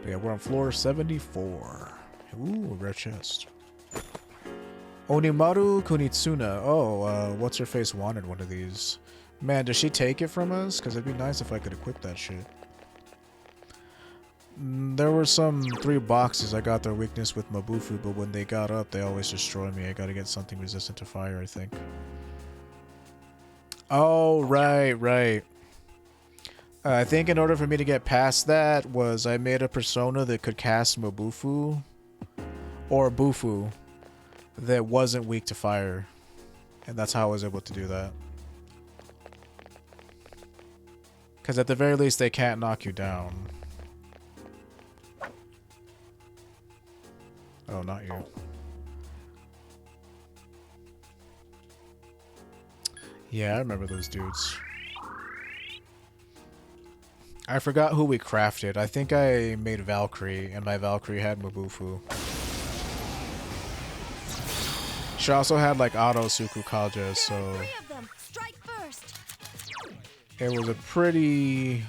But yeah, we're on floor 74. Ooh, rare chest. Onimaru Kunitsuna. Oh, what's her face wanted one of these. Man, does she take it from us? Because it'd be nice if I could equip that shit. There were some 3 boxes. I got their weakness with Mabufu, but when they got up, they always destroy me. I gotta get something resistant to fire, I think. Oh, right. I think in order for me to get past that was I made a persona that could cast Mabufu or Bufu that wasn't weak to fire. And that's how I was able to do that. Because at the very least, they can't knock you down. Oh, not you. Yeah, I remember those dudes. I forgot who we crafted. I think I made Valkyrie, and my Valkyrie had Mabufu. She also had like Auto Suku Kaja, so it was a pretty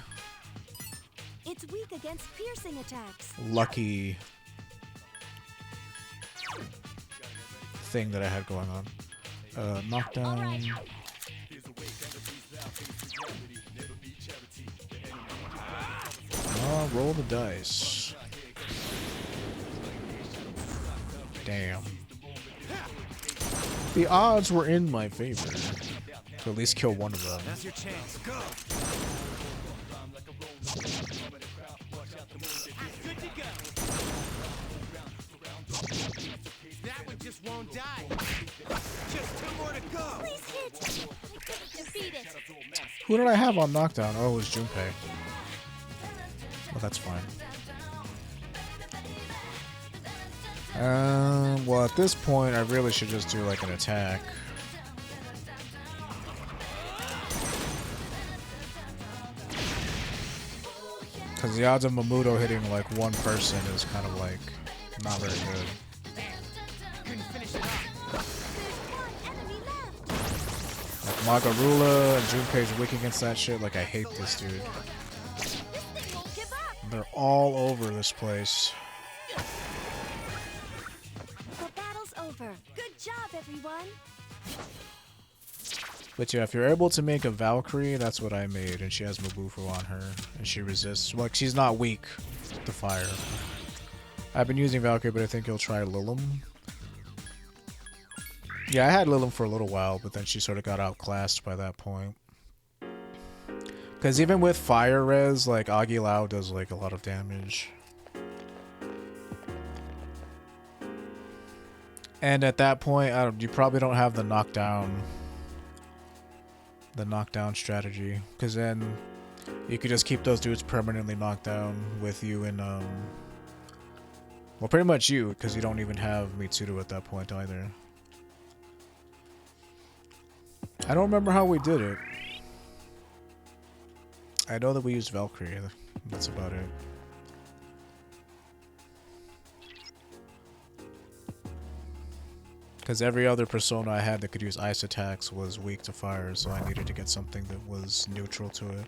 it's weak against piercing attacks. Lucky thing that I had going on. Knockdown. Right. Oh, roll the dice. Damn. The odds were in my favor to at least kill one of them. That's your chance. Go. That one just won't die. Just 2 more to go. Please hit. Defeat it. Who did I have on knockdown? Oh, it was Junpei. Well, that's fine. Well, at this point, I really should just do like an attack. Because the odds of Mamuto hitting like one person is kind of like not very good. Like Magarula and Junpei's weak against that shit. Like, I hate this dude. They're all over this place. The battle's over. Good job, everyone. But yeah, if you're able to make a Valkyrie, that's what I made, and she has Mabufu on her, and she resists. Like, she's not weak to fire. I've been using Valkyrie, but I think you'll try Lilim. Yeah, I had Lilim for a little while, but then she sort of got outclassed by that point. Because even with fire res, like, Agilao does like a lot of damage. And at that point, you probably don't have the knockdown strategy, because then you could just keep those dudes permanently knocked down with you and well, pretty much you, because you don't even have Mitsuru at that point either. I don't remember how we did it. I know that we used Valkyrie. That's about it. Because every other persona I had that could use ice attacks was weak to fire, so I needed to get something that was neutral to it.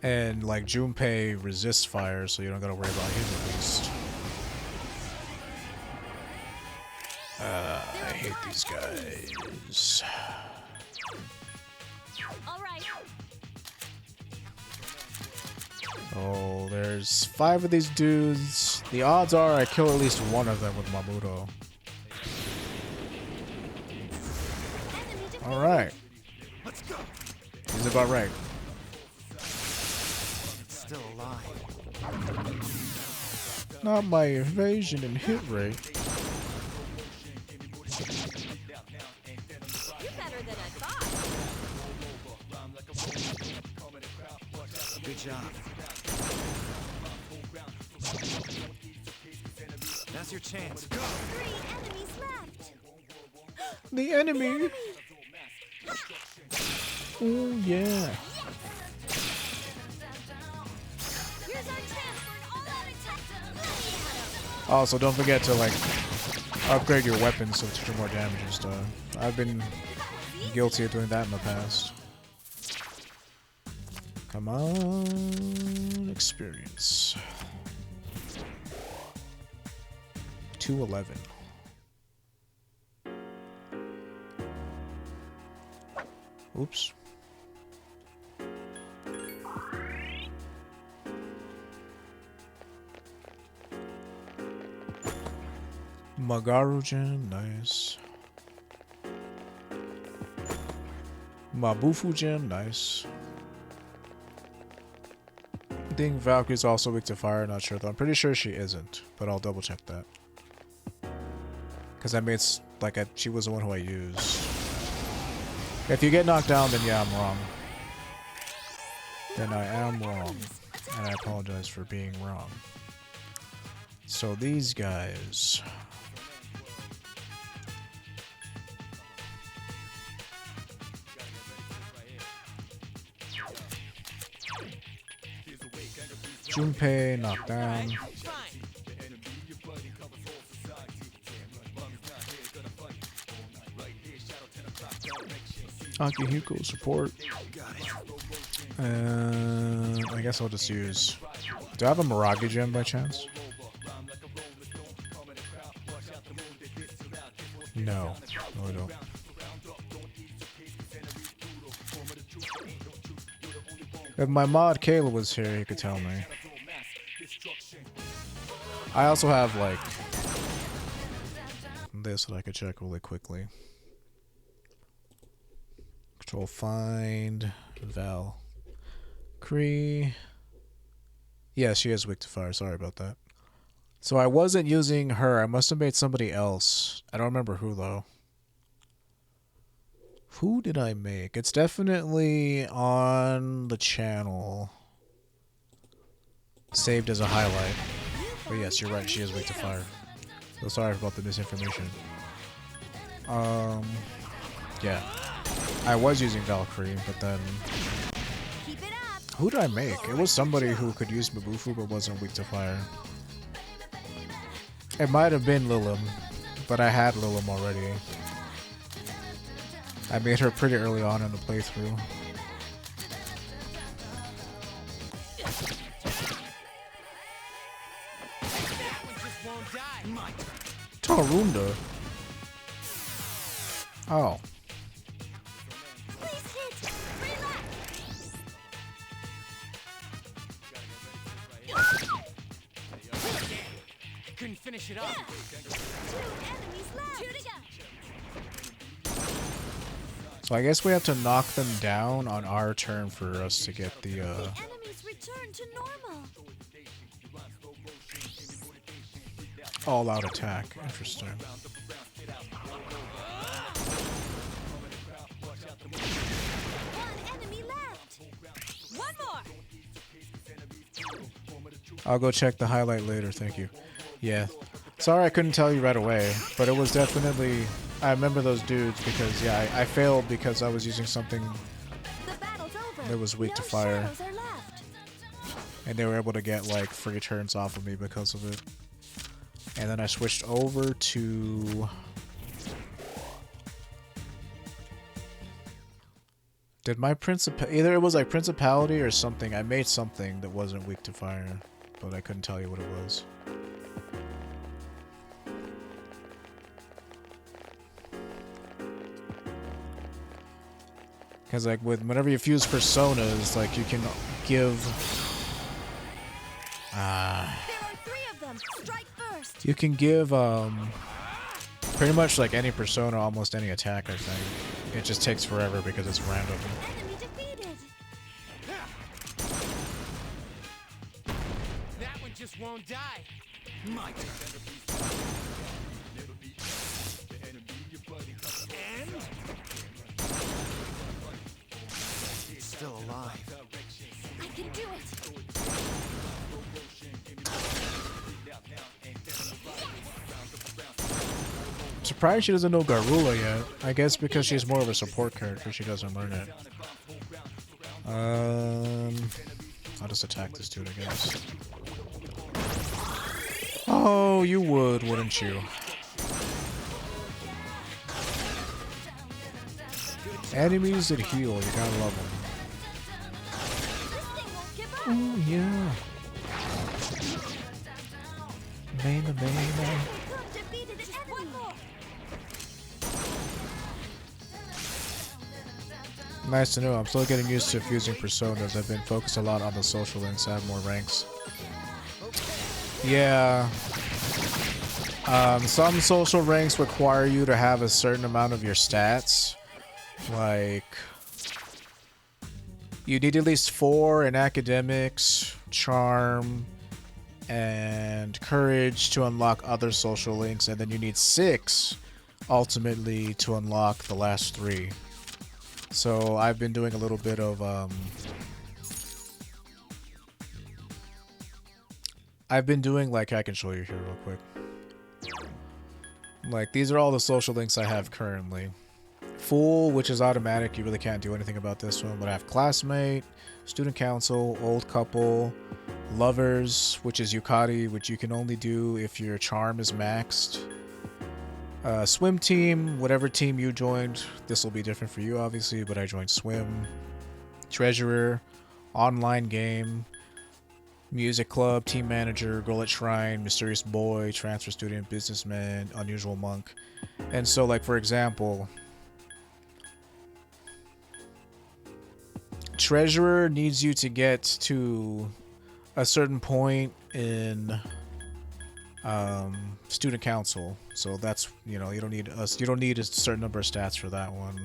And like Junpei resists fire, so you don't gotta worry about him at least. I hate these guys. Oh, there's 5 of these dudes. The odds are I kill at least one of them with Mamuto. Alright. He's about right. Still alive. Not my evasion and hit rate. Good job. That's your chance. Go. 3 enemies left. The enemy. Oh yeah. Here's our chance for an all-out attack. Also, don't forget to like upgrade your weapons so to do more damage and stuff. I've been guilty of doing that in the past. Come on. experience. 211. Oops. Magaru-gen, nice. Mabufu-gen, nice. I think Valkyrie's also weak to fire, not sure though. I'm pretty sure she isn't, but I'll double check that. Because I made, she was the one who I used. If you get knocked down, then yeah, I'm wrong. Then I am wrong. And I apologize for being wrong. So these guys... Junpei knocked down. Akihiko support. I guess I'll just use... Do I have a Mirage gem by chance? No. No, I don't. If my mod Kayla was here, he could tell me. I also have, like, this that I could check really quickly. Control find Val. Cree. Yeah, she is weak to fire. Sorry about that. So I wasn't using her. I must have made somebody else. I don't remember who, though. Who did I make? It's definitely on the channel. Saved as a highlight. But yes, you're right. She is weak to fire. So sorry about the misinformation. Yeah. I was using Valkyrie, but then... Who did I make? It was somebody who could use Mabufu but wasn't weak to fire. It might have been Lilim, but I had Lilim already. I made her pretty early on in the playthrough. Tarunda? Oh. Couldn't finish it off. So I guess we have to knock them down on our turn for us to get the enemies return to normal. all-out attack. Interesting. One enemy left. One more. I'll go check the highlight later, thank you. Yeah. Sorry I couldn't tell you right away, but it was definitely... I remember those dudes because, yeah, I failed because I was using something that was weak to fire. And they were able to get, like, free turns off of me because of it. And then I switched over to... Did my either it was like Principality or something. I made something that wasn't weak to fire, but I couldn't tell you what it was. Because like whenever you fuse personas, like you can give There are 3 of them. Strike first. you can give pretty much like any persona almost any attack, I think. It just takes forever because it's random. Enemy defeated. That one just won't die. My and still alive. I can do it. Surprised she doesn't know Garula yet. I guess because she's more of a support character, she doesn't learn it. I'll just attack this dude, I guess. Oh, you would, wouldn't you? Enemies that heal, you gotta love them. This thing won't give up. Oh, yeah. Main. Good, defeated an enemy. Nice to know. I'm still getting used to fusing personas. I've been focused a lot on the social links. I have more ranks. Yeah. Some social ranks require you to have a certain amount of your stats. Like, you need at least 4 in academics, charm, and courage to unlock other social links, and then you need 6 ultimately to unlock the last 3. So I've been doing a little bit of I've been doing, like, I can show you here real quick. Like, these are all the social links I have currently. Fool, which is automatic, you really can't do anything about this one, but I have classmate, student council, old couple, lovers, which is Yukari, which you can only do if your charm is maxed. Swim team, whatever team you joined, this will be different for you obviously, but I joined swim. Treasurer, online game, music club, team manager, girl at shrine, mysterious boy, transfer student, businessman, unusual monk. And so, like, for example, treasurer needs you to get to a certain point in student council, so that's, you know, you don't need a certain number of stats for that one.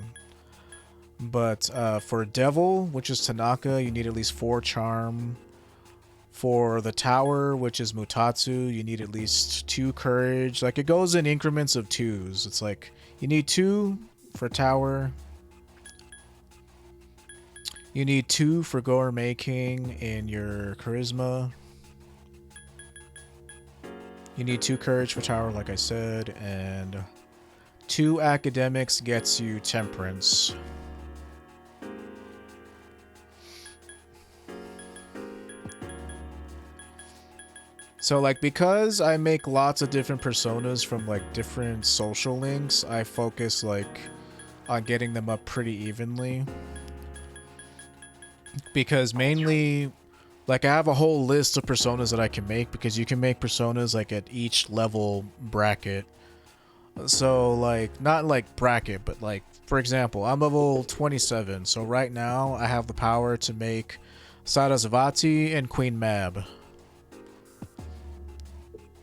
But for devil, which is Tanaka, you need at least 4 charm. For the tower, which is Mutatsu, you need at least 2 courage. Like, it goes in increments of 2s. It's like you need 2 for tower. You need 2 for gourmet king in your charisma. You need 2 courage for tower, like I said, and 2 academics gets you temperance. So, like, because I make lots of different personas from, like, different social links, I focus, like, on getting them up pretty evenly. Because mainly, like, I have a whole list of personas that I can make, because you can make personas, like, at each level bracket. So, like, not like bracket, but, like, for example, I'm level 27, so right now I have the power to make Sarasvati and Queen Mab.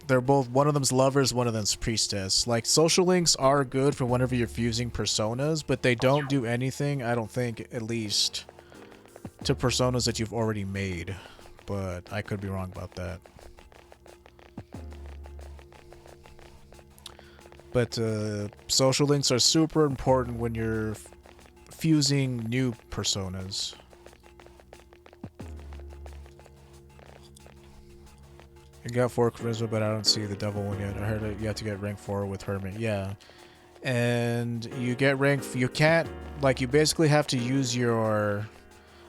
They're both, one of them's lovers, one of them's priestess. Like, social links are good for whenever you're fusing personas, but they don't do anything, I don't think, at least, to personas that you've already made. But I could be wrong about that. But social links are super important when you're fusing new personas. I got 4 charisma, but I don't see the devil one yet. I heard it, you have to get rank 4 with Hermit. Yeah. And you get rank... You can't... Like, you basically have to use your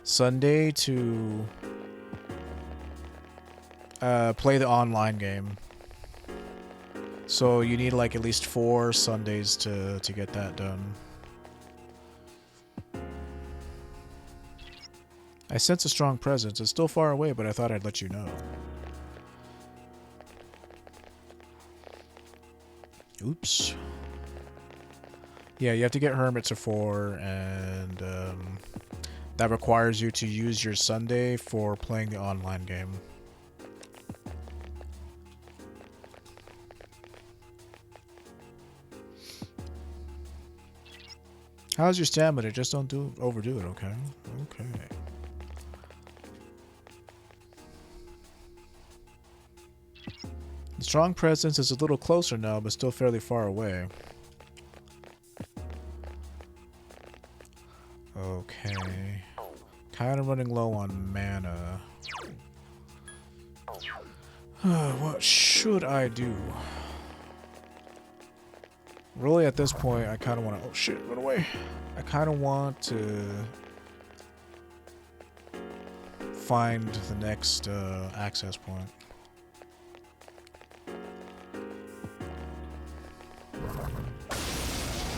Sunday to play the online game. So you need, like, at least 4 Sundays to get that done. I sense a strong presence. It's still far away, but I thought I'd let you know. Oops. Yeah, you have to get Hermit to 4, and that requires you to use your Sunday for playing the online game. How's your stamina? Just don't overdo it, okay? Okay. The strong presence is a little closer now, but still fairly far away. Okay. Kind of running low on mana. What should I do? Really, at this point, I kind of want to... Oh, shit, run away. I kind of want to find the next access point.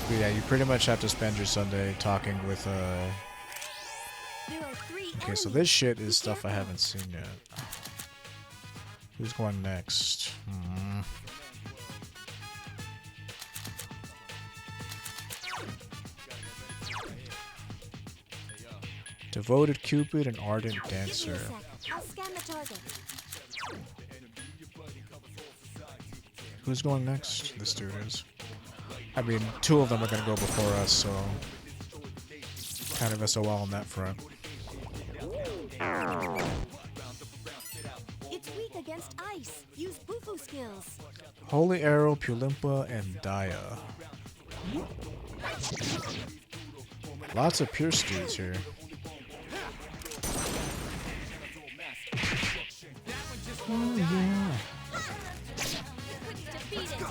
But yeah, you pretty much have to spend your Sunday talking with... Okay, so this shit is stuff I haven't seen yet. Who's going next? Devoted Cupid and Ardent Give me a Dancer. sec. I'll scan the target. Who's going next? This dude is. I mean, two of them are gonna go before us, so kind of SOL on that front. It's weak against ice. Use Bufu skills. Holy Arrow, Pulimpa, and Daya. Lots of Pierce dudes here. Oh yeah. Defeated.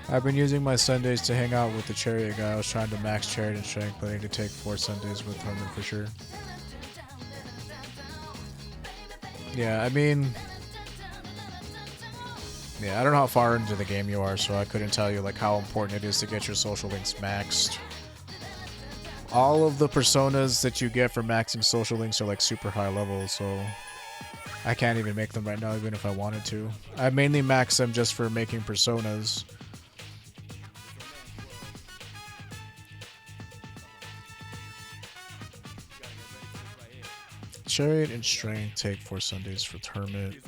I've been using my Sundays to hang out with the Chariot guy. I was trying to max Chariot and Strength, but I need to take 4 Sundays with Herman for sure. Yeah, I mean... Yeah, I don't know how far into the game you are, so I couldn't tell you like how important it is to get your social links maxed. All of the personas that you get for maxing social links are like super high level, so I can't even make them right now even if I wanted to. I mainly max them just for making personas. Chariot and Strength take 4 Sundays for Hermit.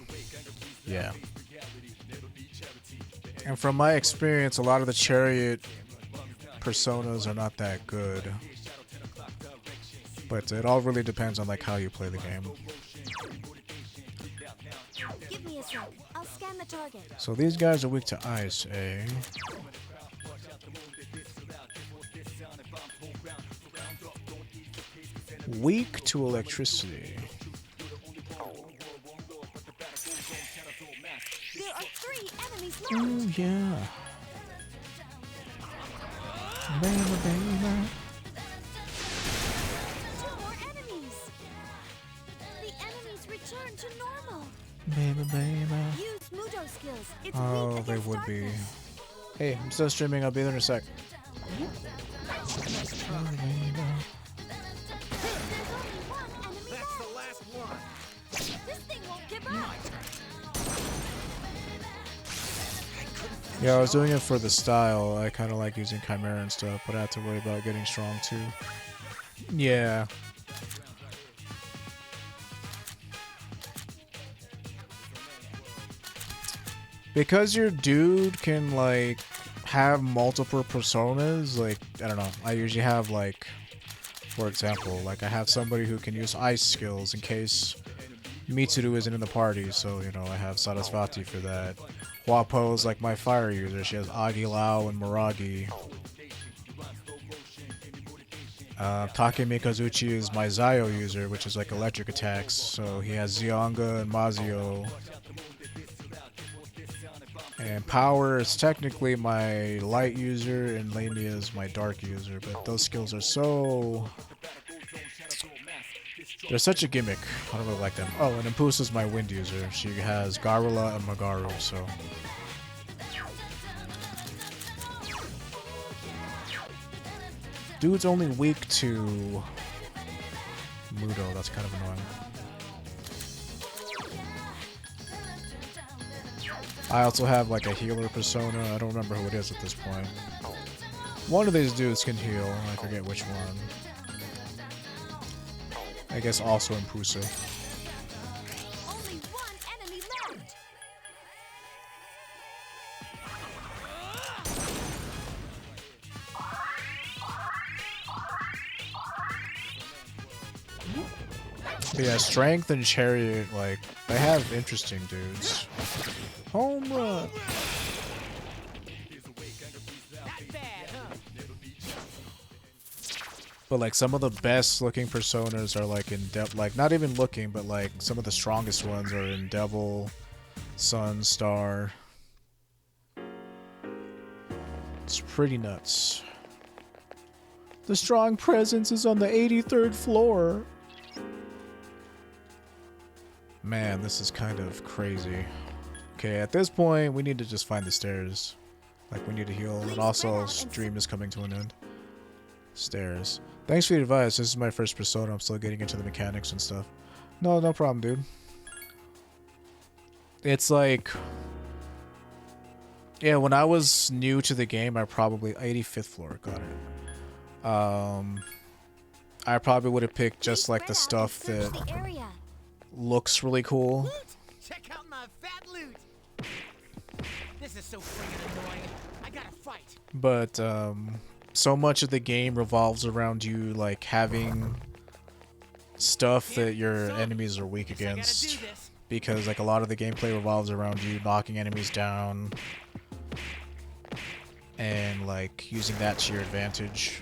Yeah. And from my experience, a lot of the Chariot personas are not that good. But it all really depends on like how you play the game. Give me a sec. I'll scan the target. So these guys are weak to ice, eh? Weak to electricity. There are 3 enemies left. Oh yeah. Baby, baby. 2 more enemies. The enemies return to normal. Baby, baby. Use Mudo skills. It's Oh, weak they against would be. darkness. Hey, I'm still streaming. I'll be there in a sec. There's only 1 enemy That's the left. last one. This thing won't give up. Yeah, I was doing it for the style. I kind of like using Chimera and stuff, but I have to worry about getting strong too. Yeah. Because your dude can, like, have multiple personas, like, I don't know, I usually have, like, for example, like, I have somebody who can use ice skills in case Mitsuru isn't in the party, so, you know, I have Sarasvati for that. Huapo's, like, my fire user, she has Agilao and Miragi. Take Mikazuchi is my Zayo user, which is, like, electric attacks, so he has Zionga and Mazio. And Power is technically my light user, and Lamia is my dark user, but those skills are so... They're such a gimmick. I don't really like them. Oh, and Impusa is my wind user. She has Garula and Magaru, so... Dude's only weak to... Mudo, that's kind of annoying. I also have like a healer persona. I don't remember who it is at this point. One of these dudes can heal. I forget which one. I guess also Impusa. Only 1 enemy left. But yeah, Strength and Chariot, like, they have interesting dudes. Home run! Not bad, huh? But like some of the best looking personas are like in like not even looking, but like some of the strongest ones are in Devil, Sun, Star. It's pretty nuts. The strong presence is on the 83rd floor. Man, this is kind of crazy. Okay, at this point, we need to just find the stairs. Like, we need to heal, and also stream is coming to an end. Stairs. Thanks for the advice. This is my first persona. I'm still getting into the mechanics and stuff. No, no problem, dude. It's like... Yeah, when I was new to the game, I probably... 85th floor, got it. I probably would have picked just like the stuff that looks really cool. Check out my fat loot. This is so friggin' annoying. I gotta fight. But so much of the game revolves around you like having stuff that your enemies are weak against, because like a lot of the gameplay revolves around you knocking enemies down and like using that to your advantage.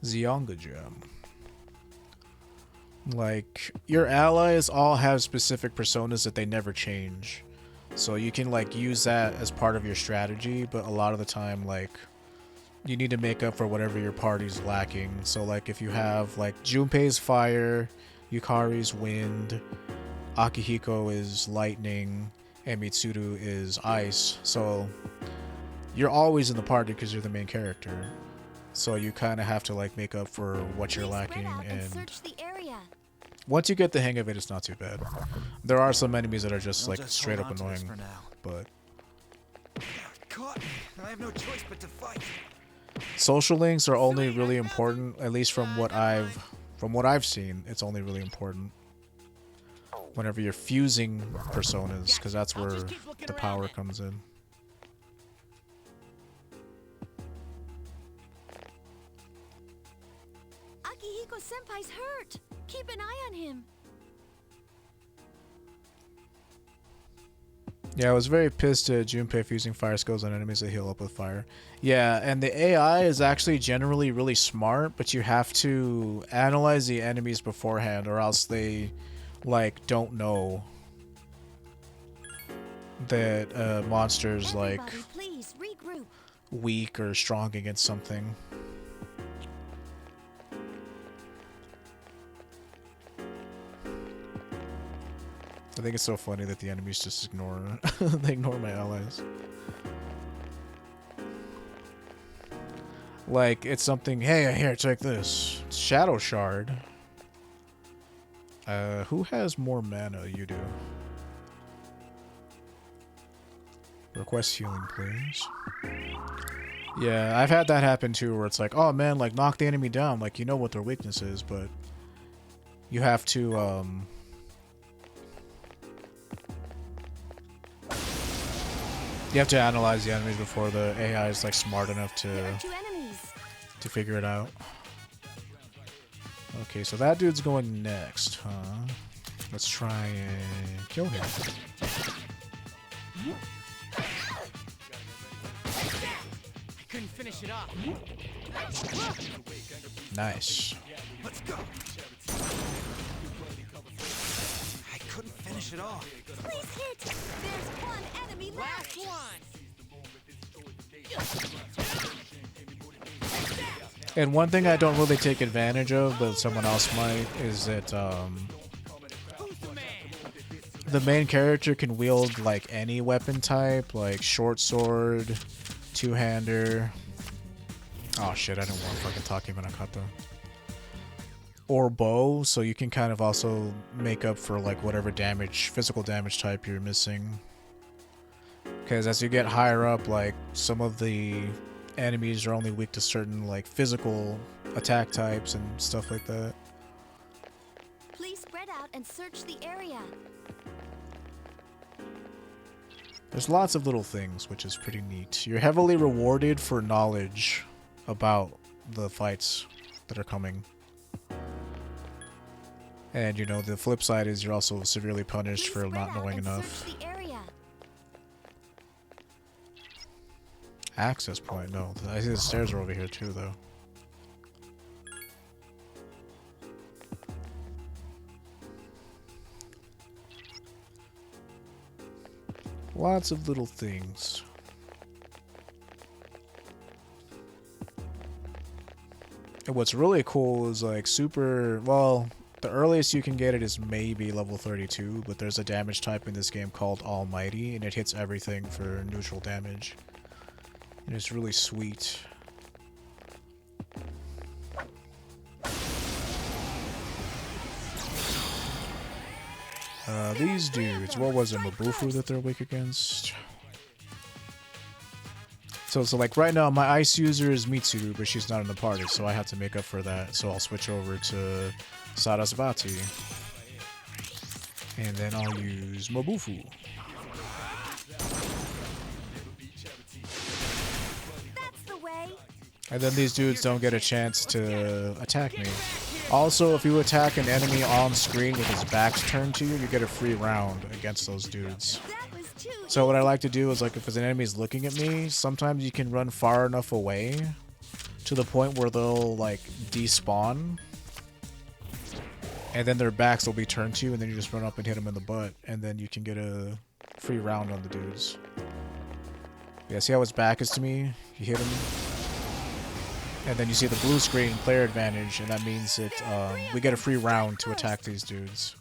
Zionga Gem. Like, your allies all have specific personas that they never change. So you can like use that as part of your strategy, but a lot of the time like you need to make up for whatever your party's lacking. So like if you have like Junpei's fire, Yukari's wind, Akihiko is lightning, and Mitsuru is ice. So you're always in the party because you're the main character. So you kind of have to like make up for what you're lacking, and once you get the hang of it, it's not too bad. There are some enemies that are just like straight up annoying, but I have no choice but to fight. Social links are only really important, at least from what I've seen. It's only really important whenever you're fusing personas, because that's where the power comes in. Senpai's hurt. Keep an eye on him. Yeah, I was very pissed at Junpei fusing fire skills on enemies that heal up with fire. Yeah, and the AI is actually generally really smart, but you have to analyze the enemies beforehand or else they like don't know that monster's like weak or strong against something. I think it's so funny that the enemies just ignore they ignore my allies. Like it's something, hey, here, take this. Shadow Shard. Who has more mana? You do. Request healing, please. Yeah, I've had that happen too, where it's like, oh man, like knock the enemy down, like you know what their weakness is, but you have to you have to analyze the enemies before the AI is like smart enough to figure it out. Okay, so that dude's going next, huh? Let's try and kill him. I couldn't finish it off. Nice. Let's go. I couldn't finish it off. Please hit. There's one enemy left. Last one. And one thing I don't really take advantage of, but someone else might, is that the main character can wield like any weapon type, like short sword, two-hander. Oh shit, I didn't want to fucking talk about Nakata. Or bow, so you can kind of also make up for like whatever damage, physical damage type you're missing. Because as you get higher up, like some of the enemies are only weak to certain like physical attack types and stuff like that. Please spread out and search the area. There's lots of little things, which is pretty neat. You're heavily rewarded for knowledge about the fights that are coming. And you know, the flip side is you're also severely punished for not knowing enough. Access point, no. I see the stairs are over here too, though. Lots of little things. And what's really cool is like super, well, the earliest you can get it is maybe level 32, but there's a damage type in this game called Almighty, and it hits everything for neutral damage. And it's really sweet. these dudes. What was it, Mabufu that they're weak against? So like right now, my ice user is Mitsuru, but she's not in the party, so I have to make up for that. So I'll switch over to Sarasvati. And then I'll use Mabufu. That's the way. And then these dudes don't get a chance to attack me. Also, if you attack an enemy on screen with his back turned to you, you get a free round against those dudes. That was too So what I like to do is, like, if an enemy's looking at me, sometimes you can run far enough away to the point where they'll, like, despawn. And then their backs will be turned to you, and then you just run up and hit them in the butt, and then you can get a free round on the dudes. Yeah, see how his back is to me? You hit him. And then you see the blue screen, player advantage, and that means that we get a free round to attack these dudes.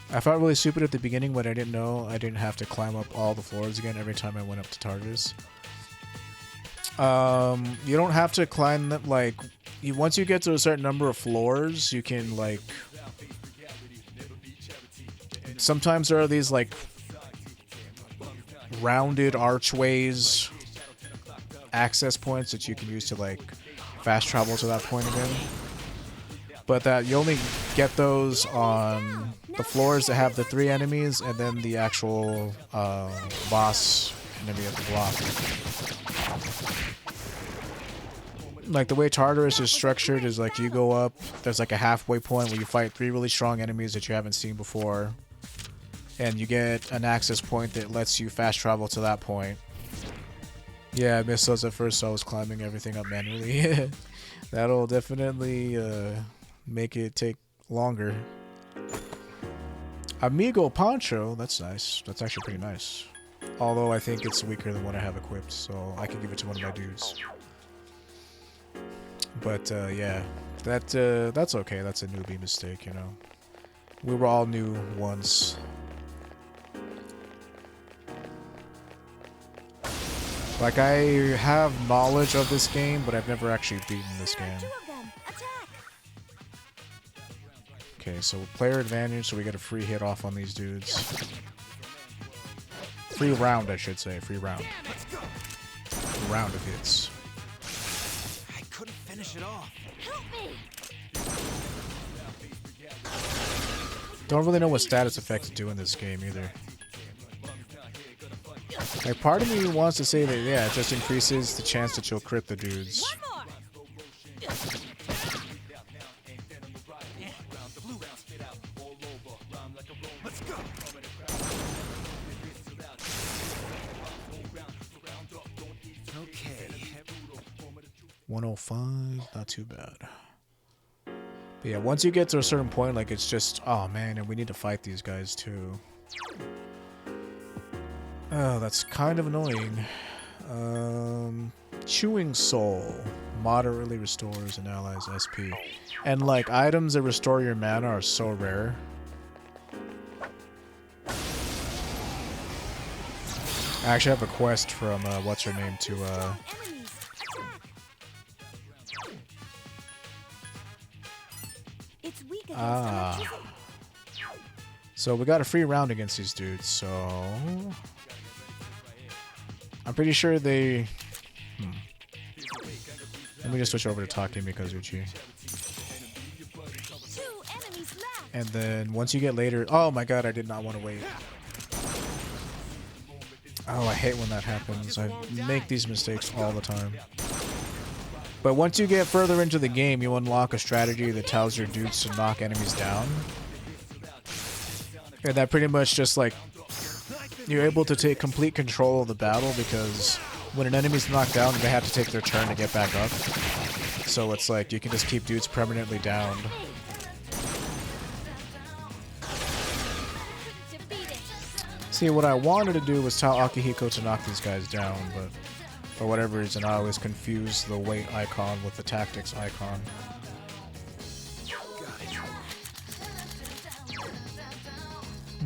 I felt really stupid at the beginning when I didn't know I didn't have to climb up all the floors again every time I went up to Tartarus. You don't have to climb them, like, once you get to a certain number of floors, you can, like, sometimes there are these, like, rounded archways, access points that you can use to, like, fast travel to that point again. But that you only get those on the floors that have the 3 enemies and then the actual boss enemy of the block. Like, the way Tartarus is structured is, like, you go up, there's, like, a halfway point where you fight 3 really strong enemies that you haven't seen before. And you get an access point that lets you fast travel to that point. Yeah, I missed those at first, so I was climbing everything up manually. That'll definitely make it take longer. Amigo Poncho, that's nice. That's actually pretty nice. Although I think it's weaker than what I have equipped, so I can give it to one of my dudes. But yeah, that's okay. That's a newbie mistake, you know. We were all new once. Like, I have knowledge of this game, but I've never actually beaten this game. Okay, so player advantage, so we get a free hit off on these dudes. Free round, I should say. Free round. Round of hits. I couldn't finish it off. Help me. Don't really know what status effects do in this game either. Like, part of me wants to say that, yeah, it just increases the chance that you'll crit the dudes. One more. Let's go. 105, not too bad. But yeah, once you get to a certain point, like, it's just, oh man, and we need to fight these guys too. Oh, that's kind of annoying. Chewing Soul moderately restores an ally's SP. And, like, items that restore your mana are so rare. I actually have a quest from, what's her name to, So we got a free round against these dudes, so I'm pretty sure they... Let me just switch over to Takemi Kazuchi. And then once you get later... Oh my god, I did not want to wait. Oh, I hate when that happens. I make these mistakes all the time. But once you get further into the game, you unlock a strategy that tells your dudes to knock enemies down. And that pretty much just, like, you're able to take complete control of the battle, because when an enemy's knocked down, they have to take their turn to get back up. So it's like, you can just keep dudes permanently downed. See, what I wanted to do was tell Akihiko to knock these guys down, but for whatever reason, I always confuse the wait icon with the tactics icon.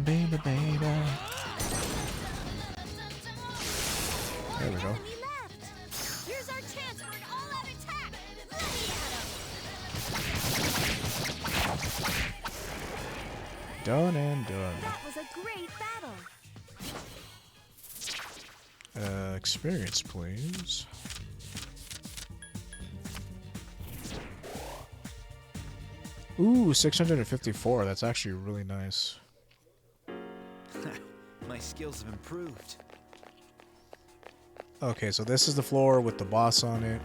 Baby, baby. There we go. Here's our chance for an all-out attack. Done and done. That was a great battle. Experience, please. Ooh, 654. That's actually really nice. My skills have improved. Okay, so this is the floor with the boss on it.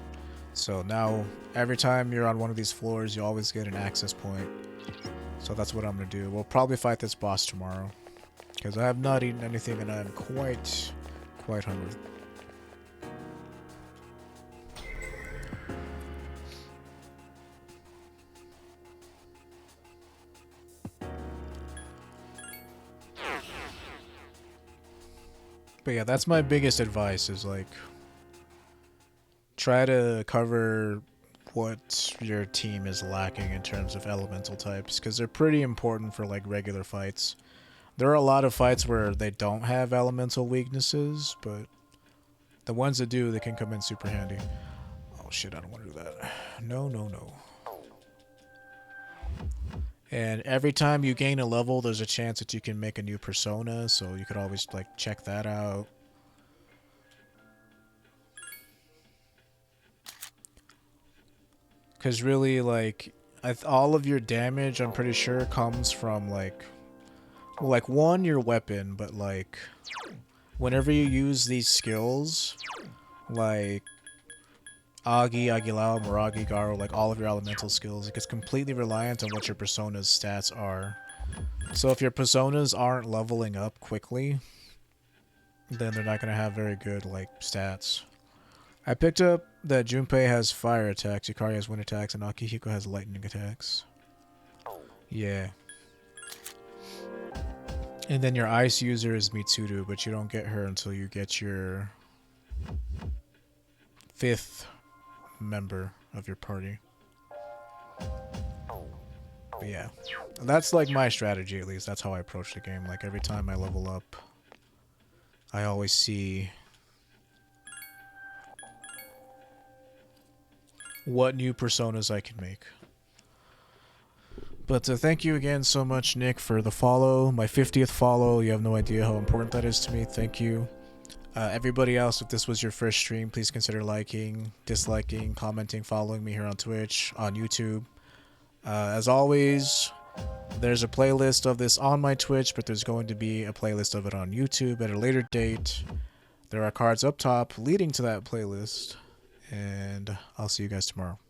So now, every time you're on one of these floors, you always get an access point. So that's what I'm gonna do. We'll probably fight this boss tomorrow, because I have not eaten anything and I'm quite hungry. But yeah, that's my biggest advice is like try to cover what your team is lacking in terms of elemental types, because they're pretty important for like regular fights. There are a lot of fights where they don't have elemental weaknesses, but the ones that do, they can come in super handy. Oh shit, I don't want to do that. No, no, no. And every time you gain a level, there's a chance that you can make a new persona, so you could always like check that out. Because really, like, all of your damage, I'm pretty sure, comes from like one, your weapon, but like whenever you use these skills, like Agi, Agilao, Miragi, Garo, like all of your elemental skills, it gets completely reliant on what your persona's stats are. So if your personas aren't leveling up quickly, then they're not going to have very good like stats. I picked up that Junpei has fire attacks, Yukari has wind attacks, and Akihiko has lightning attacks. Yeah. And then your ice user is Mitsuru, but you don't get her until you get your 5th member of your party. But yeah. That's like my strategy, at least. That's how I approach the game. Like every time I level up, I always see what new personas I can make. But thank you again so much, Nick, for the follow. My 50th follow. You have no idea how important that is to me. Thank you. Everybody else, if this was your first stream, please consider liking, disliking, commenting, following me here on Twitch, on YouTube. As always, there's a playlist of this on my Twitch, but there's going to be a playlist of it on YouTube at a later date. There are cards up top leading to that playlist. And I'll see you guys tomorrow.